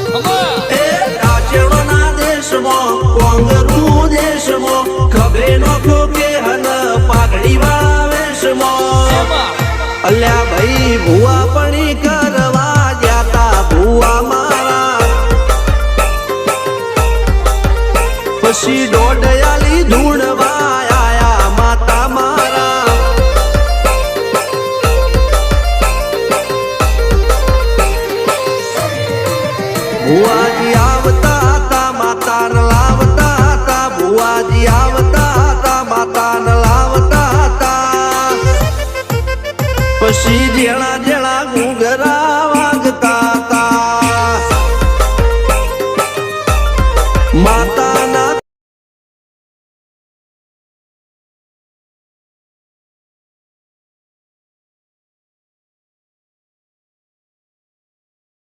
એ રાજ્યના દેશમાં કોંગરું દેશમાં ખભે નોખો કે હન પાઘડી વાળા વેશમાં અલ્યા ભાઈ ભુવા પણી કરવા જાતા ભુવા મારા પછી દોડયાલી ધૂણવા આયા માતા મારા ભુવાજી